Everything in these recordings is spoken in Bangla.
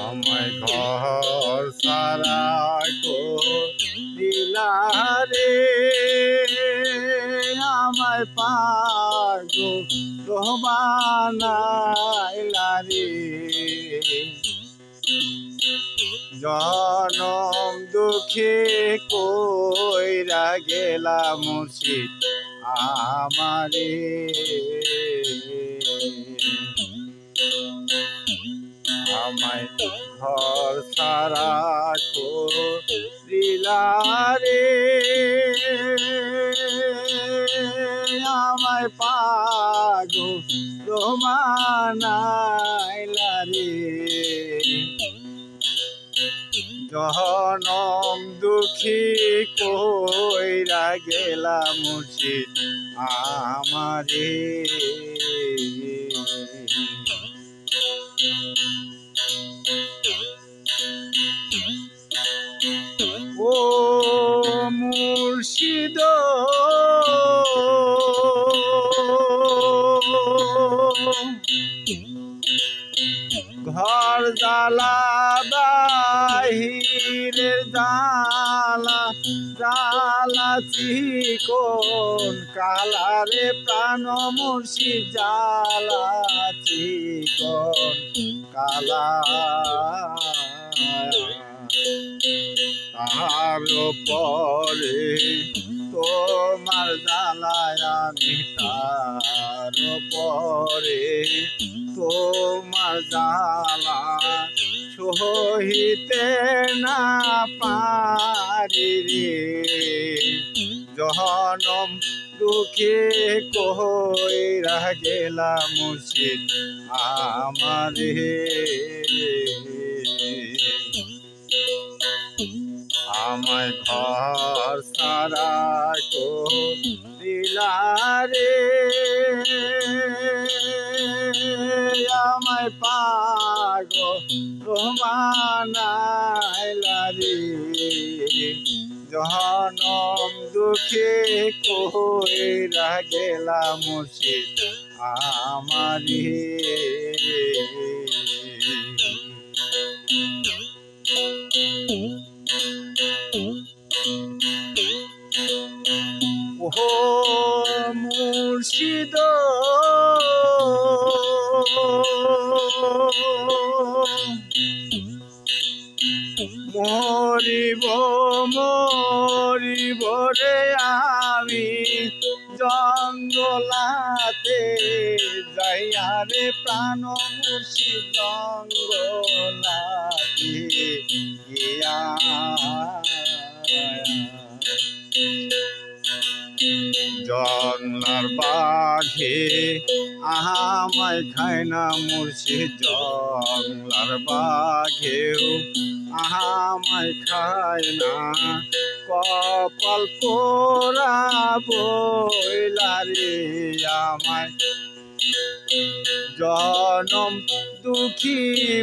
আমায় ঘর সারা দিলা রে, আমায় পাগল বানাইলা রে। জনম দুঃখে কইরা গেলা মুর্শিদ আমারে। আমায় ঘর সারা করিলা রে, আমায় পাগল বানাইলা রে। জনম দুঃখী কইরা গেলা মুর্শিদ আমারে। ও মুর্শিদ ঘর জ্বালা বাহিরের জ্বালা জ্বালা চিকন কালারে প্রাণ মুর্শিদ জ্বালা চিকন কালা। তার পরে তোমার জ্বালায় আমি, তার পরে তোমার জ্বালা সহিতে না পারি রে। জনম দুঃখে কইরা গেলা মুর্শিদ আমারে। আমায় ঘর সারা দিলা রে, আমায় পাগল বানাইলা রে। জনম দুঃখে কইরা গেলা মুর্শিদ আমারে। ও মুর্শিদ মরিব মরিব রে আমি জঙ্গলাতে যাইয়া রে, প্রাণ মুর্শিদ জঙ্গলাতে গিয়া। জঙ্গলার বাঘে আমায় খায় না মুর্শিদ, জঙ্গলার বাঘেও আমায় খায় না। কপাল পোড়া বইলা রে আমায়, জনম দুঃখী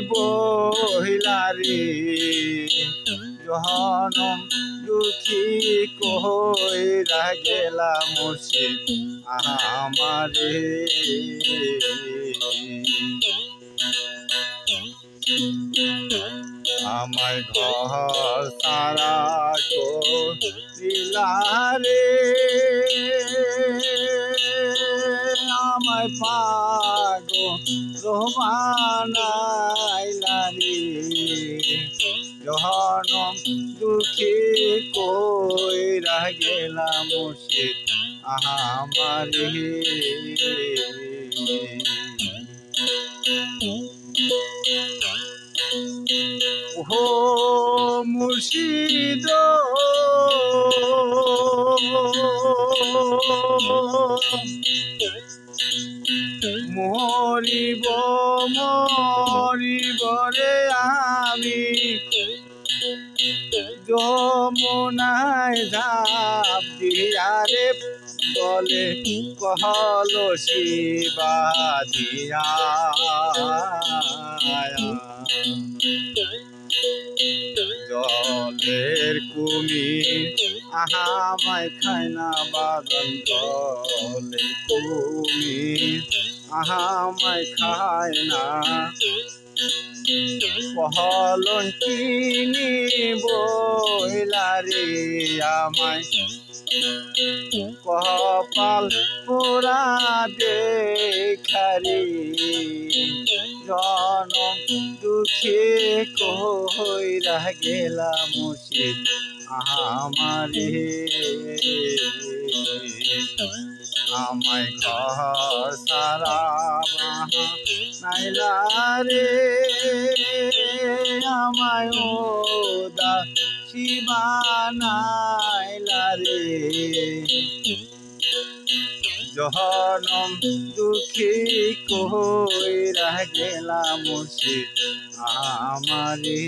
বইলা রে। জনম দুঃখী কইরা গেলা মুর্শিদ আমারে। আমায় ঘর সারা দিলা রে, আমায় পাগল বানাইলা রে। জনম দুঃখী কইরা গেলা মুর্শিদ আমারে। ও মুর্শিদ মরিব মরিব রে আমি যমুনায় ঝাঁপ দিয়া রে, বলে কলসি বাঁধিয়া। জলের কুমির আমায় খায় না বাদল, জলের কুমির আমায় খায় না। পহলন কিনি বইলারে আমায় কপাল পোড়া দেখারি জনম দুঃখে কইরা গেলাম মুর্শিদ আমারে আমায় ঘর সারা নাইলা রে আমায় ওদা শিবানাইলা রে জনম দুঃখী কইরা গেলাম মুর্শিদ আমারে।